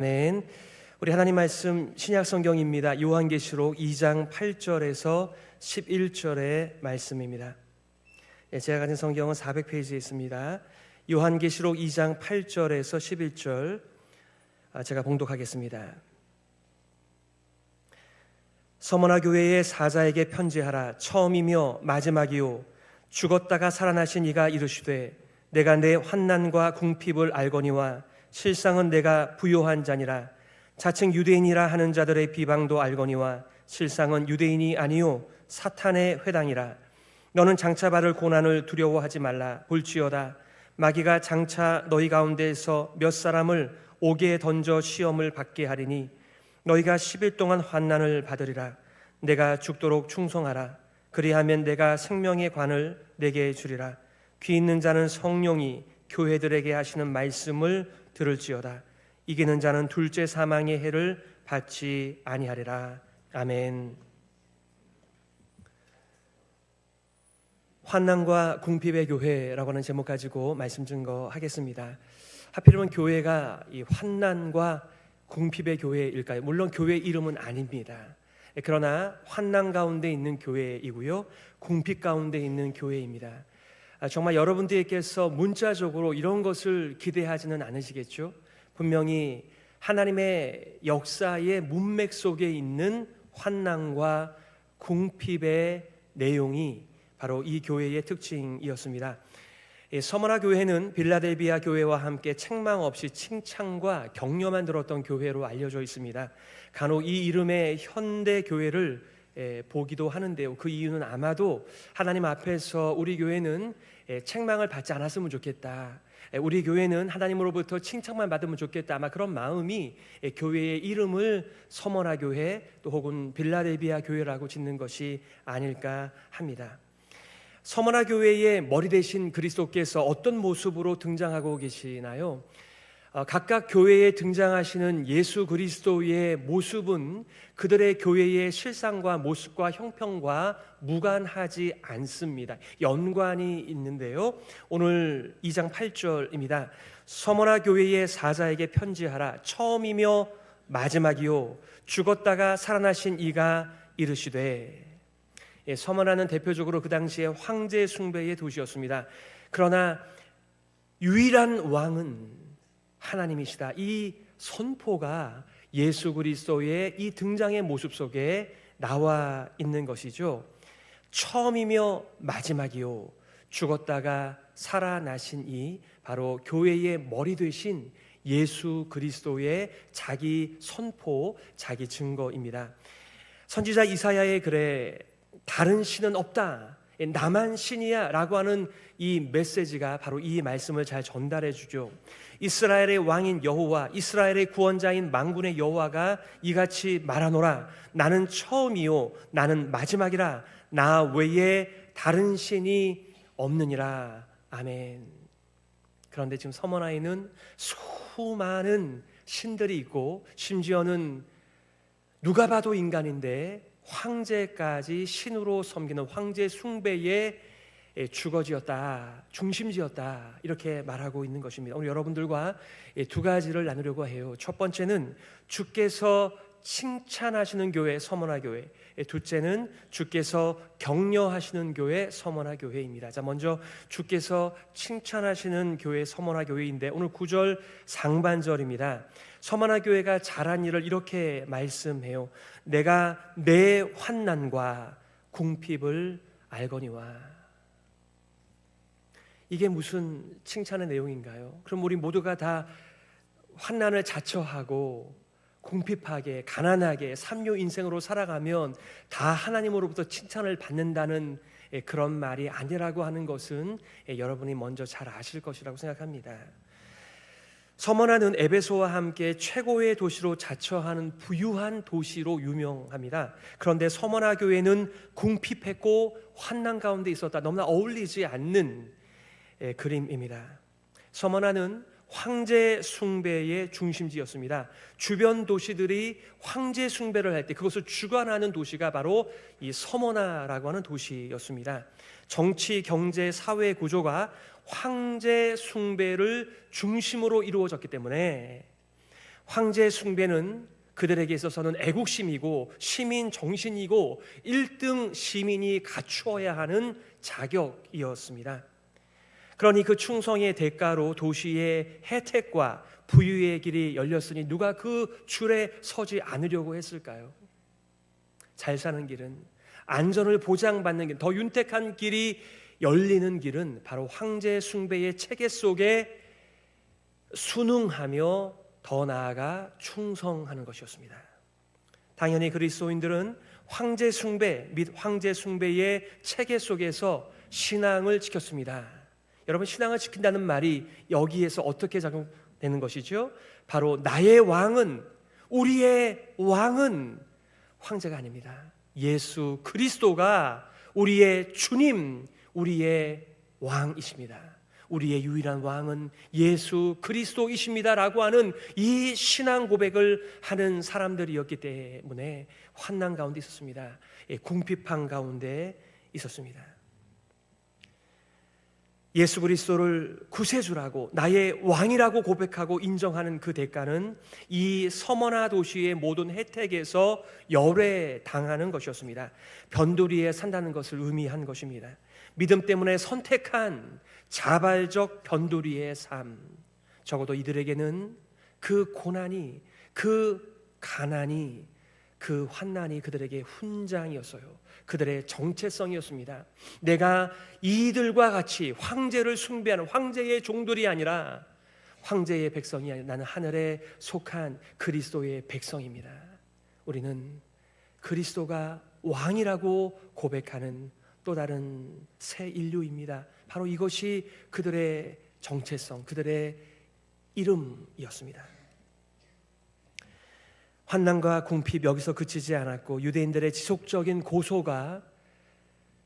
아멘. 우리 하나님 말씀 신약 성경입니다. 요한계시록 2장 8절에서 11절의 말씀입니다. 제가 가진 성경은 400페이지에 있습니다. 요한계시록 2장 8절에서 11절 제가 봉독하겠습니다. 서머나 교회의 사자에게 편지하라. 처음이며 마지막이요 죽었다가 살아나신 이가 이르시되 내가 내 환난과 궁핍을 알거니와 실상은 내가 부요한 자니라. 자칭 유대인이라 하는 자들의 비방도 알거니와 실상은 유대인이 아니요 사탄의 회당이라. 너는 장차 받을 고난을 두려워하지 말라. 볼지어다 마귀가 장차 너희 가운데에서 몇 사람을 옥에 던져 시험을 받게 하리니 너희가 10일 동안 환난을 받으리라. 내가 죽도록 충성하라. 그리하면 내가 생명의 관을 내게 주리라. 귀 있는 자는 성령이 교회들에게 하시는 말씀을 들을지어다. 이기는 자는 둘째 사망의 해를 받지 아니하리라. 아멘. 환난과 궁핍의 교회라고 하는 제목 가지고 말씀 증거하겠습니다. 하필이면 교회가 이 환난과 궁핍의 교회일까요? 물론 교회 이름은 아닙니다. 그러나 환난 가운데 있는 교회이고요, 궁핍 가운데 있는 교회입니다. 정말 여러분들께서 문자적으로 이런 것을 기대하지는 않으시겠죠? 분명히 하나님의 역사의 문맥 속에 있는 환난과 궁핍의 내용이 바로 이 교회의 특징이었습니다. 서머나 교회는 빌라델비아 교회와 함께 책망 없이 칭찬과 격려만 들었던 교회로 알려져 있습니다. 간혹 이 이름의 현대 교회를 보기도 하는데요, 그 이유는 아마도 하나님 앞에서 우리 교회는 책망을 받지 않았으면 좋겠다, 우리 교회는 하나님으로부터 칭찬만 받으면 좋겠다, 아마 그런 마음이 교회의 이름을 서머나 교회 또 혹은 빌라델비아 교회라고 짓는 것이 아닐까 합니다. 서머나 교회의 머리 대신 그리스도께서 어떤 모습으로 등장하고 계시나요? 각각 교회에 등장하시는 예수 그리스도의 모습은 그들의 교회의 실상과 모습과 형평과 무관하지 않습니다. 연관이 있는데요, 오늘 2장 8절입니다. 서머나 교회의 사자에게 편지하라. 처음이며 마지막이요 죽었다가 살아나신 이가 이르시되. 서머나는 대표적으로 그 당시에 황제 숭배의 도시였습니다. 그러나 유일한 왕은 하나님이시다, 이 선포가 예수 그리스도의 이 등장의 모습 속에 나와 있는 것이죠. 처음이며 마지막이요 죽었다가 살아나신 이 바로 교회의 머리 되신 예수 그리스도의 자기 선포, 자기 증거입니다. 선지자 이사야의 글에 다른 신은 없다, 나만 신이야 라고 하는 이 메시지가 바로 이 말씀을 잘 전달해 주죠. 이스라엘의 왕인 여호와, 이스라엘의 구원자인 만군의 여호와가 이같이 말하노라. 나는 처음이요 나는 마지막이라. 나 외에 다른 신이 없느니라. 아멘. 그런데 지금 서머나에는 수많은 신들이 있고 심지어는 누가 봐도 인간인데 황제까지 신으로 섬기는 황제 숭배의 주거지였다, 중심지였다, 이렇게 말하고 있는 것입니다. 오늘 여러분들과 두 가지를 나누려고 해요. 첫 번째는 주께서 칭찬하시는 교회 서머나 교회, 둘째는 주께서 격려하시는 교회 서머나 교회입니다. 자, 먼저 주께서 칭찬하시는 교회 서머나 교회인데 오늘 9절 상반절입니다. 서머나 교회가 잘한 일을 이렇게 말씀해요. 내가 내 환난과 궁핍을 알거니와. 이게 무슨 칭찬의 내용인가요? 그럼 우리 모두가 다 환난을 자처하고 궁핍하게 가난하게 삼류 인생으로 살아가면 다 하나님으로부터 칭찬을 받는다는 그런 말이 아니라고 하는 것은 여러분이 먼저 잘 아실 것이라고 생각합니다. 서머나는 에베소와 함께 최고의 도시로 자처하는 부유한 도시로 유명합니다. 그런데 서머나 교회는 궁핍했고 환난 가운데 있었다. 너무나 어울리지 않는 그림입니다. 서머나는 황제 숭배의 중심지였습니다. 주변 도시들이 황제 숭배를 할 때 그것을 주관하는 도시가 바로 이 서머나라고 하는 도시였습니다. 정치, 경제, 사회 구조가 황제 숭배를 중심으로 이루어졌기 때문에 황제 숭배는 그들에게 있어서는 애국심이고 시민 정신이고 1등 시민이 갖추어야 하는 자격이었습니다. 그러니 그 충성의 대가로 도시의 혜택과 부유의 길이 열렸으니 누가 그 줄에 서지 않으려고 했을까요? 잘 사는 길은, 안전을 보장받는 길, 더 윤택한 길이 열리는 길은 바로 황제 숭배의 체계 속에 순응하며 더 나아가 충성하는 것이었습니다. 당연히 그리스도인들은 황제 숭배 및 황제 숭배의 체계 속에서 신앙을 지켰습니다. 여러분, 신앙을 지킨다는 말이 여기에서 어떻게 작용되는 것이죠? 바로 나의 왕은, 우리의 왕은 황제가 아닙니다. 예수 그리스도가 우리의 주님, 우리의 왕이십니다. 우리의 유일한 왕은 예수 그리스도이십니다라고 하는 이 신앙 고백을 하는 사람들이었기 때문에 환난 가운데 있었습니다. 궁핍한 가운데 있었습니다. 예수 그리스도를 구세주라고, 나의 왕이라고 고백하고 인정하는 그 대가는 이 서머나 도시의 모든 혜택에서 열외당하는 것이었습니다. 변두리에 산다는 것을 의미한 것입니다. 믿음 때문에 선택한 자발적 변두리의 삶, 적어도 이들에게는 그 고난이, 그 가난이, 그 환난이 그들에게 훈장이었어요. 그들의 정체성이었습니다. 내가 이들과 같이 황제를 숭배하는 황제의 종들이 아니라 황제의 백성이 아니라 나는 하늘에 속한 그리스도의 백성입니다. 우리는 그리스도가 왕이라고 고백하는 또 다른 새 인류입니다. 바로 이것이 그들의 정체성, 그들의 이름이었습니다. 환난과 궁핍 여기서 그치지 않았고 유대인들의 지속적인 고소가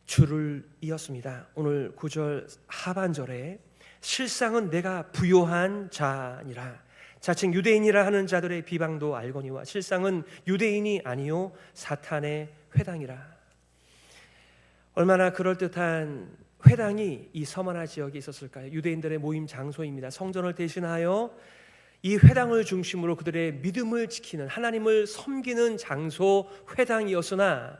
줄을 이었습니다. 오늘 9절 하반절에 실상은 내가 부요한 자니라, 자칭 유대인이라 하는 자들의 비방도 알거니와 실상은 유대인이 아니요 사탄의 회당이라. 얼마나 그럴듯한 회당이 이 서머나 지역에 있었을까요? 유대인들의 모임 장소입니다. 성전을 대신하여 이 회당을 중심으로 그들의 믿음을 지키는, 하나님을 섬기는 장소 회당이었으나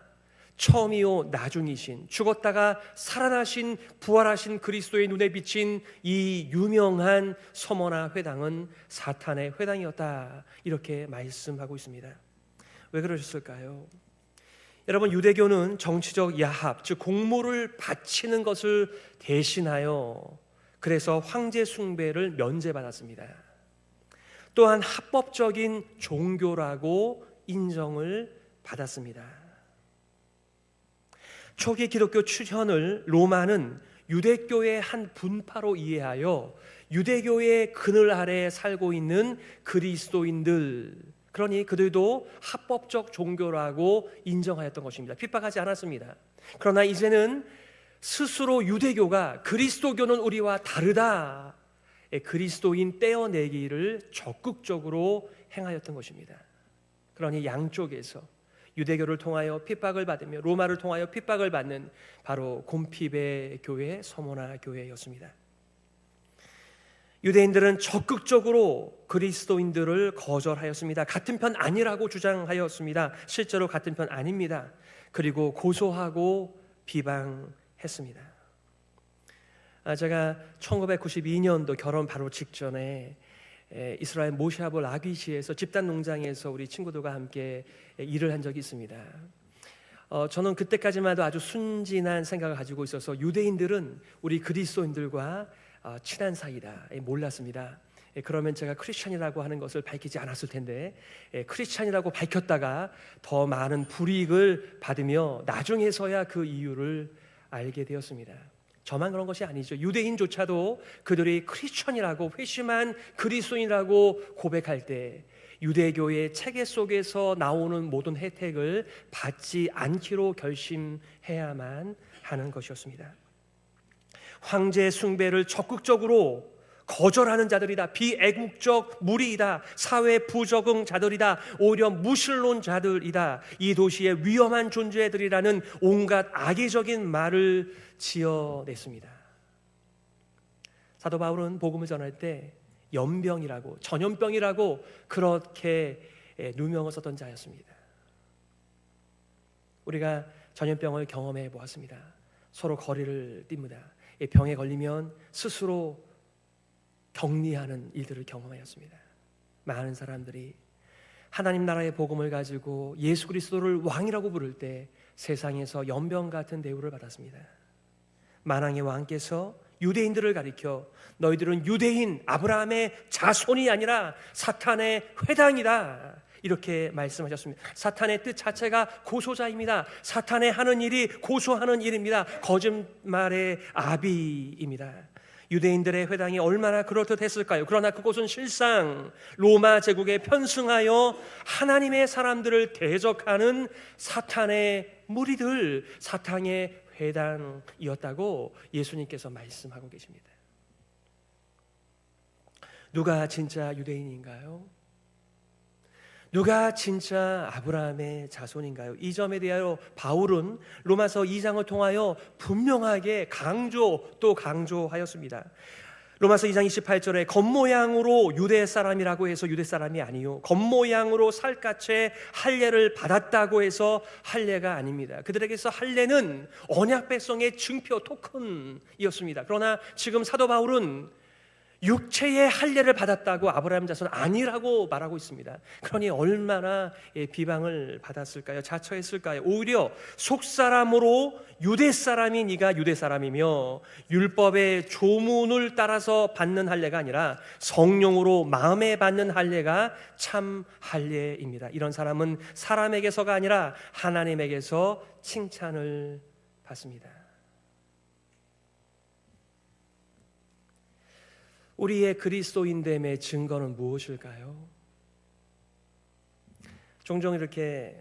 처음이요 나중이신, 죽었다가 살아나신 부활하신 그리스도의 눈에 비친 이 유명한 서머나 회당은 사탄의 회당이었다, 이렇게 말씀하고 있습니다. 왜 그러셨을까요? 여러분, 유대교는 정치적 야합, 즉 공물을 바치는 것을 대신하여 그래서 황제 숭배를 면제받았습니다. 또한 합법적인 종교라고 인정을 받았습니다. 초기 기독교 출현을 로마는 유대교의 한 분파로 이해하여 유대교의 그늘 아래에 살고 있는 그리스도인들, 그러니 그들도 합법적 종교라고 인정하였던 것입니다. 핍박하지 않았습니다. 그러나 이제는 스스로 유대교가 그리스도교는 우리와 다르다, 그리스도인 떼어내기를 적극적으로 행하였던 것입니다. 그러니 양쪽에서 유대교를 통하여 핍박을 받으며 로마를 통하여 핍박을 받는 바로 곰핍의 교회, 서머나 교회였습니다. 유대인들은 적극적으로 그리스도인들을 거절하였습니다. 같은 편 아니라고 주장하였습니다. 실제로 같은 편 아닙니다. 그리고 고소하고 비방했습니다. 제가 1992년도 결혼 바로 직전에 이스라엘 모샤브 라귀시에서 집단 농장에서 우리 친구들과 함께 일을 한 적이 있습니다. 저는 그때까지만 해도 아주 순진한 생각을 가지고 있어서 유대인들은 우리 그리스도인들과 친한 사이다 몰랐습니다. 그러면 제가 크리스찬이라고 하는 것을 밝히지 않았을 텐데 크리스찬이라고 밝혔다가 더 많은 불이익을 받으며 나중에서야 그 이유를 알게 되었습니다. 저만 그런 것이 아니죠. 유대인조차도 그들이 크리스천이라고, 회심한 그리스도인이라고 고백할 때 유대교의 체계 속에서 나오는 모든 혜택을 받지 않기로 결심해야만 하는 것이었습니다. 황제 숭배를 적극적으로 거절하는 자들이다, 비애국적 무리이다, 사회 부적응 자들이다, 오히려 무신론자들이다, 이 도시의 위험한 존재들이라는 온갖 악의적인 말을 지어냈습니다. 사도 바울은 복음을 전할 때 연병이라고, 전염병이라고 그렇게 누명을 썼던 자였습니다. 우리가 전염병을 경험해 보았습니다. 서로 거리를 띱니다. 이 병에 걸리면 스스로 격리하는 일들을 경험하였습니다. 많은 사람들이 하나님 나라의 복음을 가지고 예수 그리스도를 왕이라고 부를 때 세상에서 연병 같은 대우를 받았습니다. 만왕의 왕께서 유대인들을 가리켜 너희들은 유대인 아브라함의 자손이 아니라 사탄의 회당이다, 이렇게 말씀하셨습니다. 사탄의 뜻 자체가 고소자입니다. 사탄의 하는 일이 고소하는 일입니다. 거짓말의 아비입니다. 유대인들의 회당이 얼마나 그럴듯했을까요? 그러나 그곳은 실상 로마 제국에 편승하여 하나님의 사람들을 대적하는 사탄의 무리들, 사탄의 회당이었다고 예수님께서 말씀하고 계십니다. 누가 진짜 유대인인가요? 누가 진짜 아브라함의 자손인가요? 이 점에 대하여 바울은 로마서 2장을 통하여 분명하게 강조하였습니다. 로마서 2장 28절에 겉모양으로 유대 사람이라고 해서 유대 사람이 아니요, 겉모양으로 살갗에 할례를 받았다고 해서 할례가 아닙니다. 그들에게서 할례는 언약 백성의 증표, 토큰이었습니다. 그러나 지금 사도 바울은 육체의 할례를 받았다고 아브라함 자손 아니라고 말하고 있습니다. 그러니 얼마나 비방을 받았을까요? 자처했을까요? 오히려 속사람으로 유대 사람이 네가 유대 사람이며 율법의 조문을 따라서 받는 할례가 아니라 성령으로 마음에 받는 할례가 참 할례입니다. 이런 사람은 사람에게서가 아니라 하나님에게서 칭찬을 받습니다. 우리의 그리스도인됨의 증거는 무엇일까요? 종종 이렇게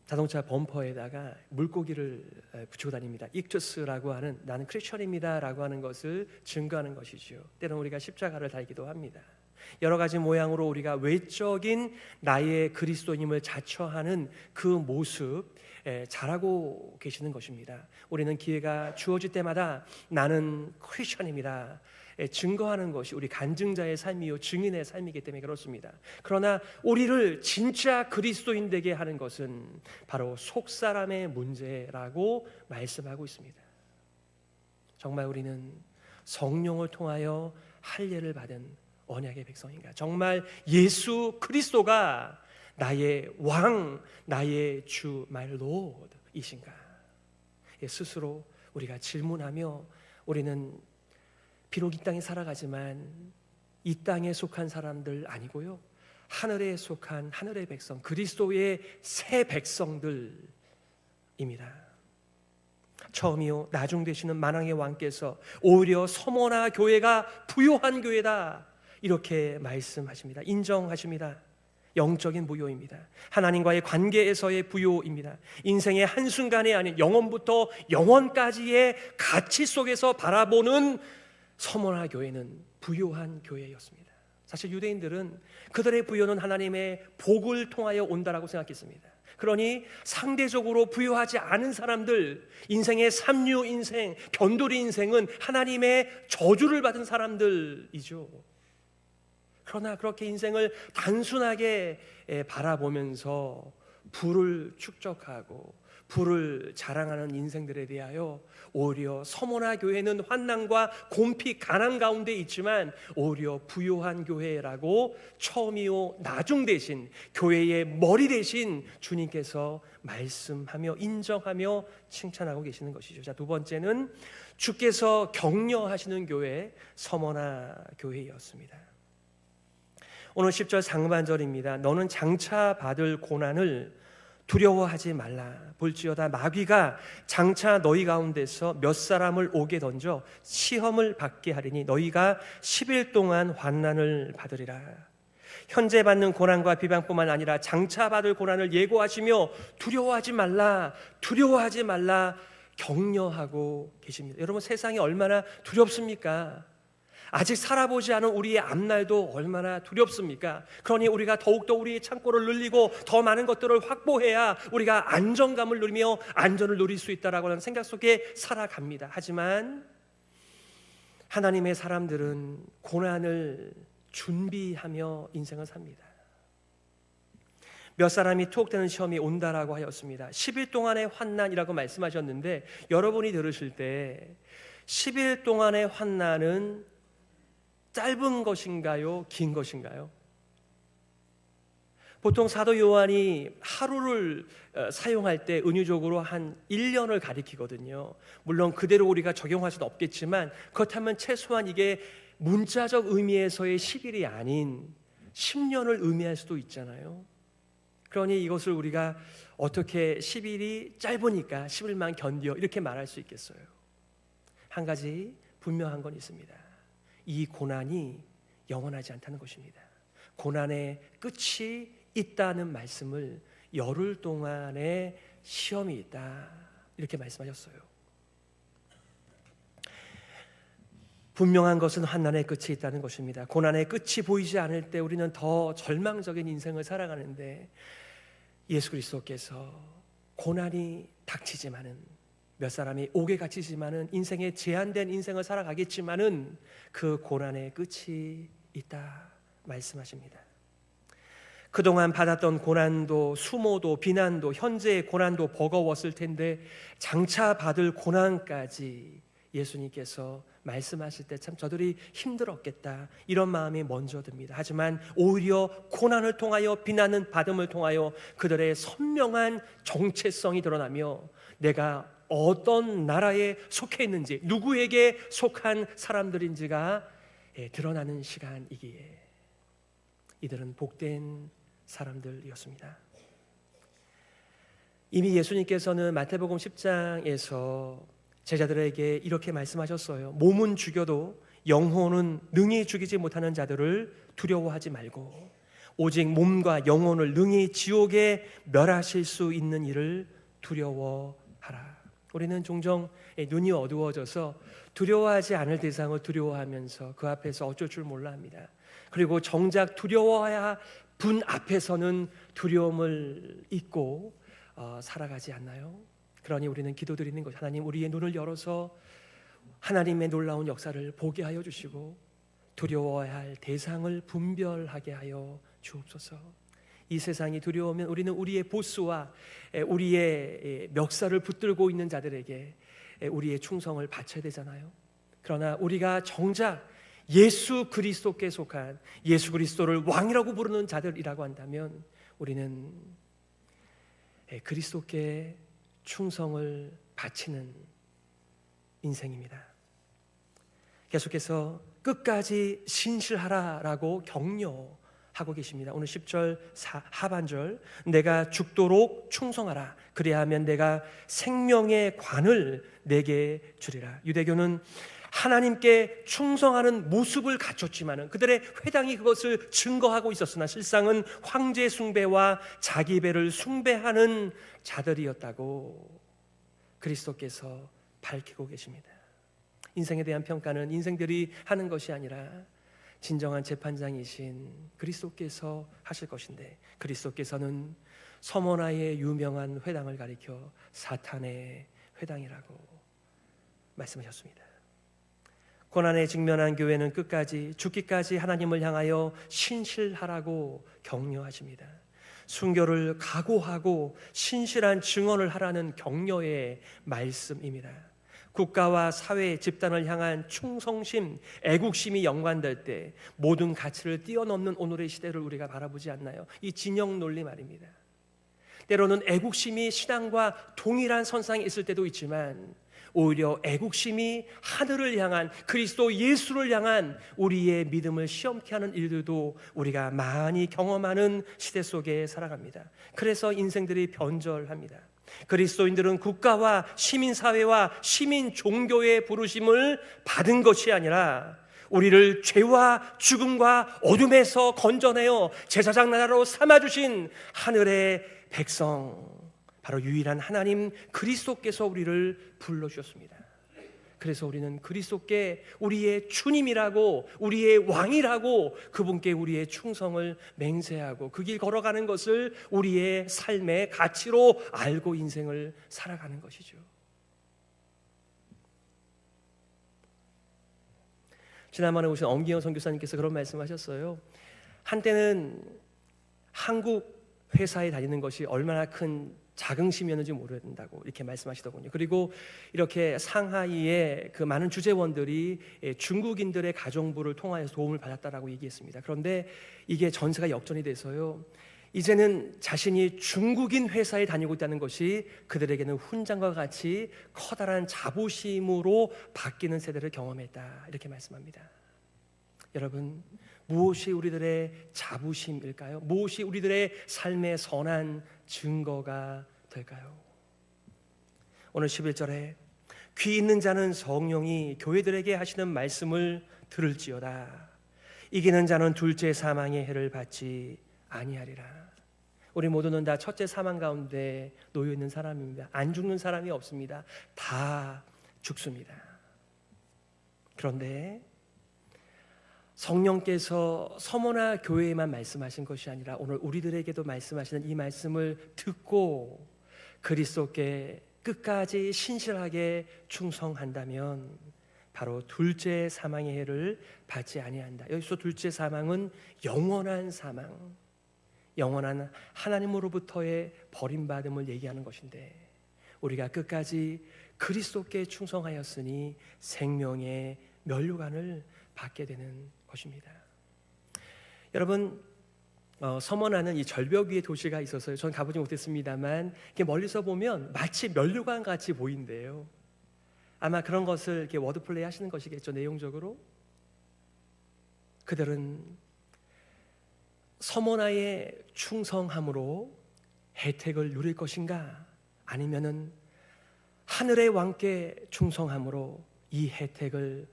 자동차 범퍼에다가 물고기를 붙이고 다닙니다. 익투스라고 하는, 나는 크리스천입니다 라고 하는 것을 증거하는 것이죠. 때로는 우리가 십자가를 달기도 합니다. 여러 가지 모양으로 우리가 외적인 나의 그리스도님을 자처하는 그 모습 잘하고 계시는 것입니다. 우리는 기회가 주어질 때마다 나는 크리스천입니다 증거하는 것이 우리 간증자의 삶이요 증인의 삶이기 때문에 그렇습니다. 그러나 우리를 진짜 그리스도인 되게 하는 것은 바로 속사람의 문제라고 말씀하고 있습니다. 정말 우리는 성령을 통하여 할례를 받은 언약의 백성인가? 정말 예수 그리스도가 나의 왕, 나의 주, my Lord이신가? 스스로 우리가 질문하며 우리는 비록 이 땅에 살아가지만 이 땅에 속한 사람들 아니고요, 하늘에 속한 하늘의 백성, 그리스도의 새 백성들입니다. 처음이요 나중 되시는 만왕의 왕께서 오히려 서머나 교회가 부요한 교회다 이렇게 말씀하십니다. 인정하십니다. 영적인 부요입니다. 하나님과의 관계에서의 부요입니다. 인생의 한순간이 아닌 영원부터 영원까지의 가치 속에서 바라보는 서머나 교회는 부요한 교회였습니다. 사실 유대인들은 그들의 부요는 하나님의 복을 통하여 온다라고 생각했습니다. 그러니 상대적으로 부요하지 않은 사람들, 인생의 삼류 인생, 견돌이 인생은 하나님의 저주를 받은 사람들이죠. 그러나 그렇게 인생을 단순하게 바라보면서 부를 축적하고 부를 자랑하는 인생들에 대하여 오히려 서머나 교회는 환난과 곰피 가난 가운데 있지만 오히려 부요한 교회라고 처음이요 나중 되신 교회의 머리 되신 주님께서 말씀하며 인정하며 칭찬하고 계시는 것이죠. 자, 두 번째는 주께서 격려하시는 교회, 서머나 교회였습니다. 오늘 10절 상반절입니다. 너는 장차 받을 고난을 두려워하지 말라. 볼지어다 마귀가 장차 너희 가운데서 몇 사람을 오게 던져 시험을 받게 하리니 너희가 10일 동안 환난을 받으리라. 현재 받는 고난과 비방뿐만 아니라 장차 받을 고난을 예고하시며 두려워하지 말라, 두려워하지 말라 격려하고 계십니다. 여러분, 세상이 얼마나 두렵습니까? 아직 살아보지 않은 우리의 앞날도 얼마나 두렵습니까? 그러니 우리가 더욱더 우리의 창고를 늘리고 더 많은 것들을 확보해야 우리가 안정감을 누리며 안전을 누릴 수 있다라고 하는 생각 속에 살아갑니다. 하지만 하나님의 사람들은 고난을 준비하며 인생을 삽니다. 몇 사람이 투옥되는 시험이 온다라고 하였습니다. 10일 동안의 환난이라고 말씀하셨는데, 여러분이 들으실 때 10일 동안의 환난은 짧은 것인가요? 긴 것인가요? 보통 사도 요한이 하루를 사용할 때 은유적으로 한 1년을 가리키거든요. 물론 그대로 우리가 적용할 수는 없겠지만, 그렇다면 최소한 이게 문자적 의미에서의 10일이 아닌 10년을 의미할 수도 있잖아요. 그러니 이것을 우리가 어떻게 10일이 짧으니까 10일만 견뎌 이렇게 말할 수 있겠어요? 한 가지 분명한 건 있습니다. 이 고난이 영원하지 않다는 것입니다. 고난의 끝이 있다는 말씀을 열흘 동안의 시험이 있다 이렇게 말씀하셨어요. 분명한 것은 환난의 끝이 있다는 것입니다. 고난의 끝이 보이지 않을 때 우리는 더 절망적인 인생을 살아가는데, 예수 그리스도께서 고난이 닥치지만은, 몇 사람이 옥에 갇히지만은, 인생의 제한된 인생을 살아가겠지만은 그 고난의 끝이 있다 말씀하십니다. 그동안 받았던 고난도, 수모도, 비난도, 현재의 고난도 버거웠을 텐데 장차 받을 고난까지 예수님께서 말씀하실 때 참 저들이 힘들었겠다 이런 마음이 먼저 듭니다. 하지만 오히려 고난을 통하여, 비난은 받음을 통하여 그들의 선명한 정체성이 드러나며 내가 어떤 나라에 속해 있는지, 누구에게 속한 사람들인지가 드러나는 시간이기에 이들은 복된 사람들이었습니다. 이미 예수님께서는 마태복음 10장에서 제자들에게 이렇게 말씀하셨어요. 몸은 죽여도 영혼은 능히 죽이지 못하는 자들을 두려워하지 말고 오직 몸과 영혼을 능히 지옥에 멸하실 수 있는 이를 두려워하라. 우리는 종종 눈이 어두워져서 두려워하지 않을 대상을 두려워하면서 그 앞에서 어쩔 줄 몰라 합니다. 그리고 정작 두려워해야 분 앞에서는 두려움을 잊고 살아가지 않나요? 그러니 우리는 기도드리는 것, 하나님 우리의 눈을 열어서 하나님의 놀라운 역사를 보게 하여 주시고 두려워해야 할 대상을 분별하게 하여 주옵소서. 이 세상이 두려우면 우리는 우리의 보스와 우리의 멱살을 붙들고 있는 자들에게 우리의 충성을 바쳐야 되잖아요. 그러나 우리가 정작 예수 그리스도께 속한, 예수 그리스도를 왕이라고 부르는 자들이라고 한다면 우리는 그리스도께 충성을 바치는 인생입니다. 계속해서 끝까지 신실하라라고 격려하고 계십니다. 오늘 10절 하반절, 내가 죽도록 충성하라 그리하면 내가 생명의 관을 내게 주리라. 유대교는 하나님께 충성하는 모습을 갖췄지만 그들의 회당이 그것을 증거하고 있었으나 실상은 황제 숭배와 자기 배를 숭배하는 자들이었다고 그리스도께서 밝히고 계십니다. 인생에 대한 평가는 인생들이 하는 것이 아니라 진정한 재판장이신 그리스도께서 하실 것인데, 그리스도께서는 서머나의 유명한 회당을 가리켜 사탄의 회당이라고 말씀하셨습니다. 고난에 직면한 교회는 끝까지, 죽기까지 하나님을 향하여 신실하라고 격려하십니다. 순교를 각오하고 신실한 증언을 하라는 격려의 말씀입니다. 국가와 사회, 집단을 향한 충성심, 애국심이 연관될 때 모든 가치를 뛰어넘는 오늘의 시대를 우리가 바라보지 않나요? 이 진영 논리 말입니다. 때로는 애국심이 신앙과 동일한 선상에 있을 때도 있지만 오히려 애국심이 하늘을 향한, 그리스도 예수를 향한 우리의 믿음을 시험케 하는 일들도 우리가 많이 경험하는 시대 속에 살아갑니다. 그래서 인생들이 변절합니다. 그리스도인들은 국가와 시민사회와 시민 종교의 부르심을 받은 것이 아니라 우리를 죄와 죽음과 어둠에서 건져내어 제사장 나라로 삼아주신 하늘의 백성, 바로 유일한 하나님 그리스도께서 우리를 불러주셨습니다. 그래서 우리는 그리스도께 우리의 주님이라고, 우리의 왕이라고 그분께 우리의 충성을 맹세하고 그 길 걸어가는 것을 우리의 삶의 가치로 알고 인생을 살아가는 것이죠. 지난번에 오신 엄기영 선교사님께서 그런 말씀하셨어요. 한때는 한국 회사에 다니는 것이 얼마나 큰 자긍심이었는지 모른다고 이렇게 말씀하시더군요. 그리고 이렇게 상하이의 그 많은 주재원들이 중국인들의 가정부를 통하여서 도움을 받았다라고 얘기했습니다. 그런데 이게 전세가 역전이 돼서요, 이제는 자신이 중국인 회사에 다니고 있다는 것이 그들에게는 훈장과 같이 커다란 자부심으로 바뀌는 세대를 경험했다, 이렇게 말씀합니다. 여러분, 무엇이 우리들의 자부심일까요? 무엇이 우리들의 삶의 선한 증거가 될까요? 오늘 11절에 귀 있는 자는 성령이 교회들에게 하시는 말씀을 들을지어다. 이기는 자는 둘째 사망의 해를 받지 아니하리라. 우리 모두는 다 첫째 사망 가운데 놓여 있는 사람입니다. 안 죽는 사람이 없습니다. 다 죽습니다. 그런데 성령께서 서머나 교회에만 말씀하신 것이 아니라 오늘 우리들에게도 말씀하시는 이 말씀을 듣고 그리스도께 끝까지 신실하게 충성한다면 바로 둘째 사망의 해를 받지 아니한다. 여기서 둘째 사망은 영원한 사망, 영원한 하나님으로부터의 버림받음을 얘기하는 것인데, 우리가 끝까지 그리스도께 충성하였으니 생명의 면류관을 받게 되는 것입니다. 여러분, 서머나는 이 절벽 위에 도시가 있어서요, 전 가보지 못했습니다만 이렇게 멀리서 보면 마치 면류관 같이 보인대요. 아마 그런 것을 이렇게 워드플레이 하시는 것이겠죠. 내용적으로 그들은 서머나의 충성함으로 혜택을 누릴 것인가, 아니면은 하늘의 왕께 충성함으로 이 혜택을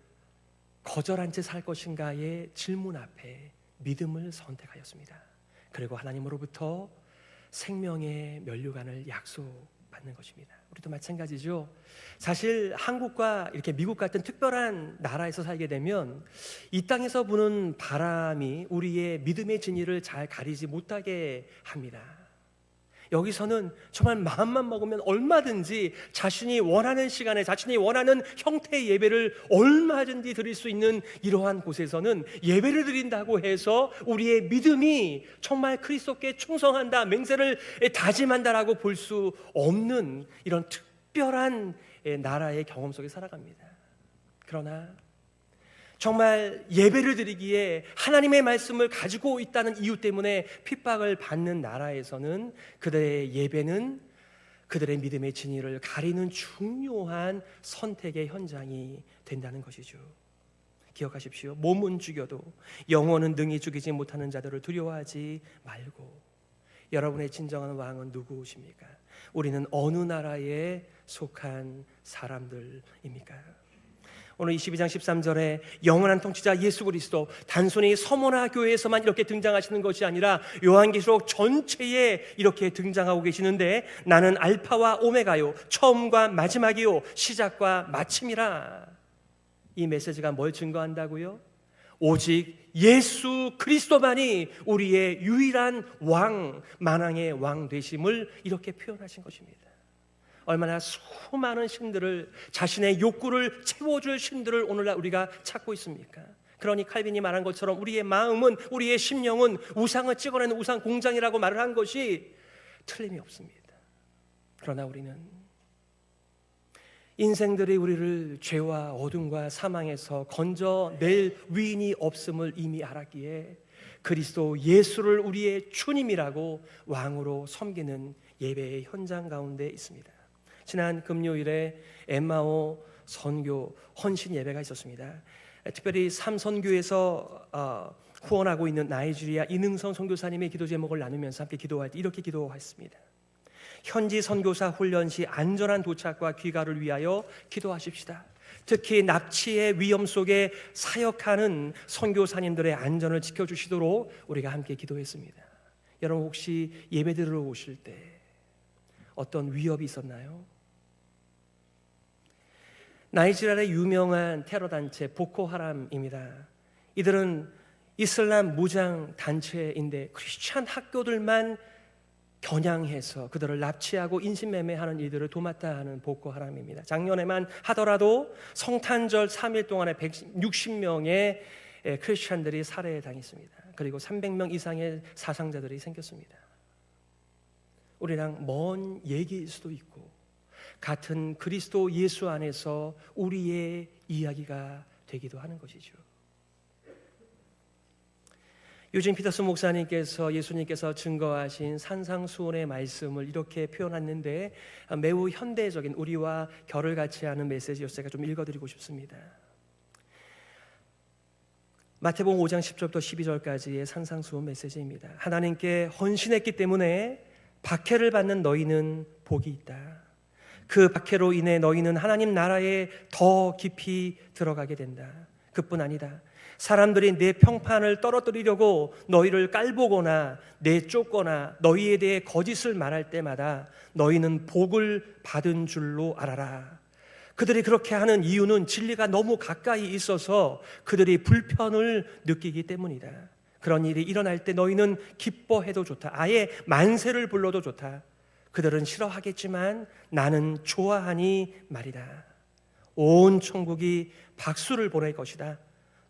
거절한 채 살 것인가의 질문 앞에 믿음을 선택하였습니다. 그리고 하나님으로부터 생명의 면류관을 약속받는 것입니다. 우리도 마찬가지죠. 사실 한국과 이렇게 미국 같은 특별한 나라에서 살게 되면 이 땅에서 부는 바람이 우리의 믿음의 진위를 잘 가리지 못하게 합니다. 여기서는 정말 마음만 먹으면 얼마든지 자신이 원하는 시간에 자신이 원하는 형태의 예배를 얼마든지 드릴 수 있는 이러한 곳에서는 예배를 드린다고 해서 우리의 믿음이 정말 그리스도께 충성한다, 맹세를 다짐한다라고 볼 수 없는 이런 특별한 나라의 경험 속에 살아갑니다. 그러나 정말 예배를 드리기에 하나님의 말씀을 가지고 있다는 이유 때문에 핍박을 받는 나라에서는 그들의 예배는 그들의 믿음의 진위를 가리는 중요한 선택의 현장이 된다는 것이죠. 기억하십시오. 몸은 죽여도 영혼은 능히 죽이지 못하는 자들을 두려워하지 말고. 여러분의 진정한 왕은 누구십니까? 우리는 어느 나라에 속한 사람들입니까? 오늘 22장 13절에 영원한 통치자 예수 그리스도, 단순히 서머나 교회에서만 이렇게 등장하시는 것이 아니라 요한계시록 전체에 이렇게 등장하고 계시는데, 나는 알파와 오메가요, 처음과 마지막이요, 시작과 마침이라. 이 메시지가 뭘 증거한다고요? 오직 예수 그리스도만이 우리의 유일한 왕, 만왕의 왕 되심을 이렇게 표현하신 것입니다. 얼마나 수많은 신들을, 자신의 욕구를 채워줄 신들을 오늘날 우리가 찾고 있습니까? 그러니 칼빈이 말한 것처럼 우리의 마음은, 우리의 심령은 우상을 찍어내는 우상 공장이라고 말을 한 것이 틀림이 없습니다. 그러나 우리는 인생들이 우리를 죄와 어둠과 사망에서 건져낼 위인이 없음을 이미 알았기에 그리스도 예수를 우리의 주님이라고 왕으로 섬기는 예배의 현장 가운데 있습니다. 지난 금요일에 엠마오 선교 헌신 예배가 있었습니다. 특별히 삼선교에서 후원하고 있는 나이지리아 이능성 선교사님의 기도 제목을 나누면서 함께 기도할 때 이렇게 기도했습니다. 현지 선교사 훈련 시 안전한 도착과 귀가를 위하여 기도하십시다. 특히 납치의 위험 속에 사역하는 선교사님들의 안전을 지켜주시도록 우리가 함께 기도했습니다. 여러분, 혹시 예배 드리러 오실 때 어떤 위협이 있었나요? 나이지리아의 유명한 테러 단체 보코하람입니다. 이들은 이슬람 무장 단체인데 크리스찬 학교들만 겨냥해서 그들을 납치하고 인신매매하는 이들을 도맡아 하는 보코 하람입니다. 작년에만 하더라도 성탄절 3일 동안에 160명의 크리스찬들이 살해당했습니다. 그리고 300명 이상의 사상자들이 생겼습니다. 우리랑 먼 얘기일 수도 있고 같은 그리스도 예수 안에서 우리의 이야기가 되기도 하는 것이죠. 유진 피터슨 목사님께서 예수님께서 증거하신 산상수훈의 말씀을 이렇게 표현했는데 매우 현대적인 우리와 결을 같이 하는 메시지여서 제가 좀 읽어드리고 싶습니다. 마태복음 5장 10절부터 12절까지의 산상수훈 메시지입니다. 하나님께 헌신했기 때문에 박해를 받는 너희는 복이 있다. 그 박해로 인해 너희는 하나님 나라에 더 깊이 들어가게 된다. 그뿐 아니다. 사람들이 내 평판을 떨어뜨리려고 너희를 깔보거나 내쫓거나 너희에 대해 거짓을 말할 때마다 너희는 복을 받은 줄로 알아라. 그들이 그렇게 하는 이유는 진리가 너무 가까이 있어서 그들이 불편을 느끼기 때문이다. 그런 일이 일어날 때 너희는 기뻐해도 좋다. 아예 만세를 불러도 좋다. 그들은 싫어하겠지만 나는 좋아하니 말이다. 온 천국이 박수를 보낼 것이다.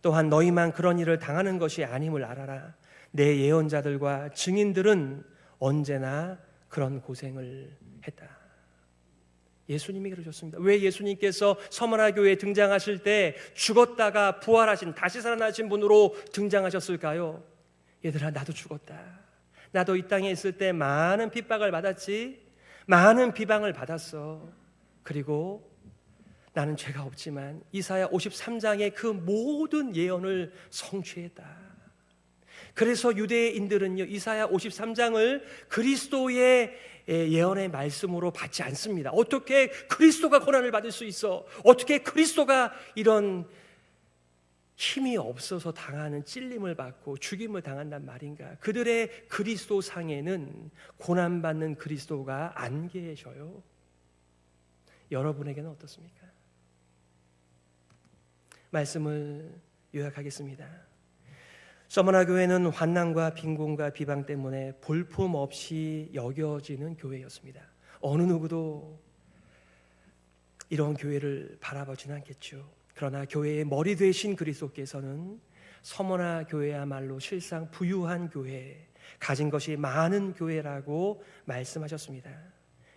또한 너희만 그런 일을 당하는 것이 아님을 알아라. 내 예언자들과 증인들은 언제나 그런 고생을 했다. 예수님이 그러셨습니다. 왜 예수님께서 서머나 교회에 등장하실 때 죽었다가 부활하신 다시 살아나신 분으로 등장하셨을까요? 얘들아, 나도 죽었다. 나도 이 땅에 있을 때 많은 핍박을 받았지, 많은 비방을 받았어. 그리고 나는 죄가 없지만 이사야 53장의 그 모든 예언을 성취했다. 그래서 유대인들은요, 이사야 53장을 그리스도의 예언의 말씀으로 받지 않습니다. 어떻게 그리스도가 고난을 받을 수 있어? 어떻게 그리스도가 이런 힘이 없어서 당하는 찔림을 받고 죽임을 당한단 말인가? 그들의 그리스도상에는 고난받는 그리스도가 안 계셔요. 여러분에게는 어떻습니까? 말씀을 요약하겠습니다. 서머나 교회는 환난과 빈곤과 비방 때문에 볼품없이 여겨지는 교회였습니다. 어느 누구도 이런 교회를 바라보지는 않겠죠. 그러나 교회의 머리 되신 그리스도께서는 서머나 교회야말로 실상 부유한 교회, 가진 것이 많은 교회라고 말씀하셨습니다.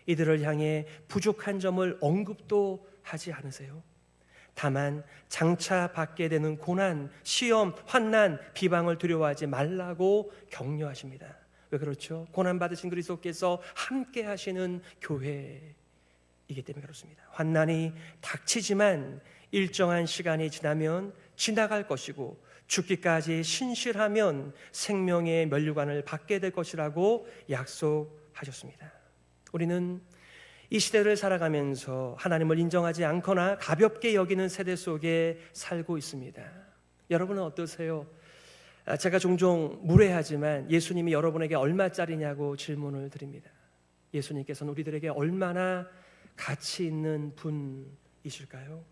이들을 향해 부족한 점을 언급도 하지 않으세요. 다만 장차 받게 되는 고난, 시험, 환난, 비방을 두려워하지 말라고 격려하십니다. 왜 그렇죠? 고난 받으신 그리스도께서 함께 하시는 교회이기 때문에 그렇습니다. 환난이 닥치지만 일정한 시간이 지나면 지나갈 것이고 죽기까지 신실하면 생명의 면류관을 받게 될 것이라고 약속하셨습니다. 우리는 이 시대를 살아가면서 하나님을 인정하지 않거나 가볍게 여기는 세대 속에 살고 있습니다. 여러분은 어떠세요? 제가 종종 무례하지만 예수님이 여러분에게 얼마짜리냐고 질문을 드립니다. 예수님께서는 우리들에게 얼마나 가치 있는 분이실까요?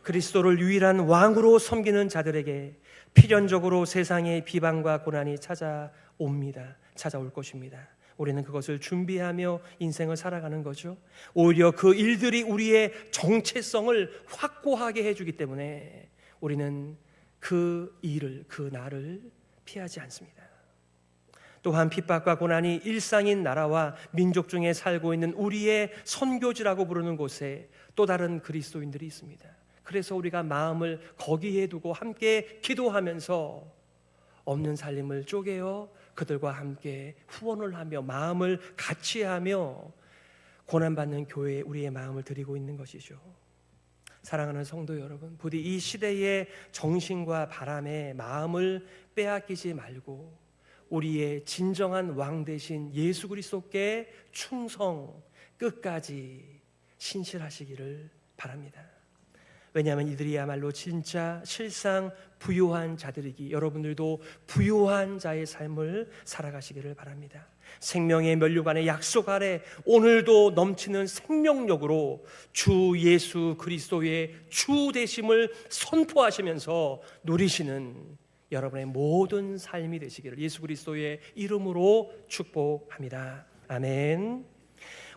그리스도를 유일한 왕으로 섬기는 자들에게 필연적으로 세상의 비방과 고난이 찾아올 것입니다. 우리는 그것을 준비하며 인생을 살아가는 거죠. 오히려 그 일들이 우리의 정체성을 확고하게 해주기 때문에 우리는 그 일을, 그 날을 피하지 않습니다. 또한 핍박과 고난이 일상인 나라와 민족 중에 살고 있는 우리의 선교지라고 부르는 곳에 또 다른 그리스도인들이 있습니다. 그래서 우리가 마음을 거기에 두고 함께 기도하면서 없는 살림을 쪼개어 그들과 함께 후원을 하며 마음을 같이 하며 고난받는 교회에 우리의 마음을 드리고 있는 것이죠. 사랑하는 성도 여러분, 부디 이 시대의 정신과 바람에 마음을 빼앗기지 말고 우리의 진정한 왕 되신 예수 그리스도께 충성 끝까지 신실하시기를 바랍니다. 왜냐하면 이들이야말로 진짜 실상 부유한 자들이기, 여러분들도 부유한 자의 삶을 살아가시기를 바랍니다. 생명의 면류관의 약속 아래 오늘도 넘치는 생명력으로 주 예수 그리스도의 주 되심을 선포하시면서 누리시는 여러분의 모든 삶이 되시기를 예수 그리스도의 이름으로 축복합니다. 아멘.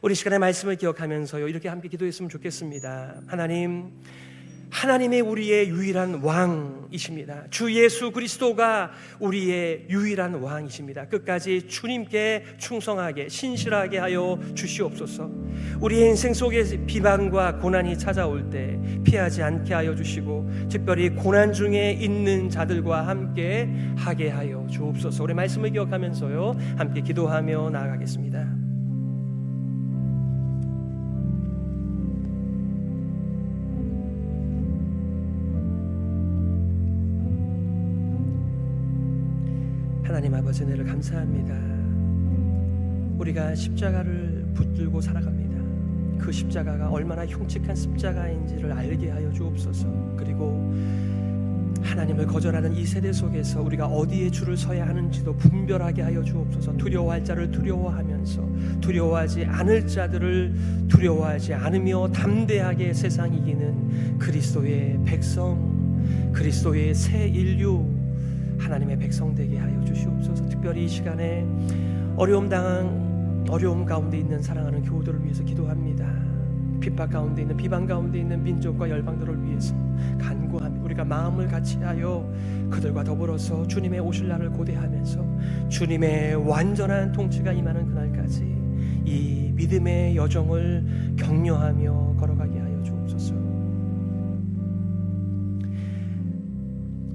우리 시간의 말씀을 기억하면서요, 이렇게 함께 기도했으면 좋겠습니다. 하나님의 우리의 유일한 왕이십니다. 주 예수 그리스도가 우리의 유일한 왕이십니다. 끝까지 주님께 충성하게 신실하게 하여 주시옵소서. 우리의 인생 속에 비방과 고난이 찾아올 때 피하지 않게 하여 주시고, 특별히 고난 중에 있는 자들과 함께 하게 하여 주옵소서. 우리 말씀을 기억하면서요, 함께 기도하며 나아가겠습니다. 하나님 아버지, 은혜를 감사합니다. 우리가 십자가를 붙들고 살아갑니다. 그 십자가가 얼마나 흉측한 십자가인지를 알게 하여 주옵소서. 그리고 하나님을 거절하는 이 세대 속에서 우리가 어디에 줄을 서야 하는지도 분별하게 하여 주옵소서. 두려워할 자를 두려워하면서 두려워하지 않을 자들을 두려워하지 않으며 담대하게 세상 이기는 그리스도의 백성, 그리스도의 새 인류, 하나님의 백성 되게 하여 주시옵소서. 특별히 이 시간에 어려움 가운데 있는 사랑하는 교우들을 위해서 기도합니다. 핍박 가운데 있는, 비방 가운데 있는 민족과 열방들을 위해서 간구합니다. 우리가 마음을 같이하여 그들과 더불어서 주님의 오실 날을 고대하면서 주님의 완전한 통치가 임하는 그날까지 이 믿음의 여정을 격려하며 걸어가게 하여 주옵소서.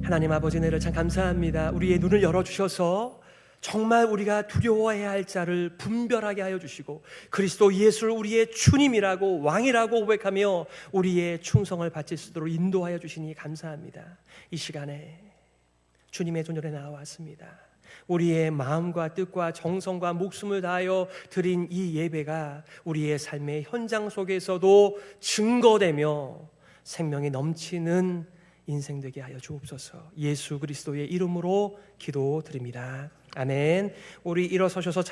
하나님 아버지, 은혜를 참 감사합니다. 우리의 눈을 열어주셔서 정말 우리가 두려워해야 할 자를 분별하게 하여 주시고, 그리스도 예수를 우리의 주님이라고 왕이라고 고백하며 우리의 충성을 바칠 수 있도록 인도하여 주시니 감사합니다. 이 시간에 주님의 존전에 나와왔습니다. 우리의 마음과 뜻과 정성과 목숨을 다하여 드린 이 예배가 우리의 삶의 현장 속에서도 증거되며 생명이 넘치는 인생 되게 하여 주옵소서. 예수 그리스도의 이름으로 기도드립니다. 아멘. 우리 일어서셔서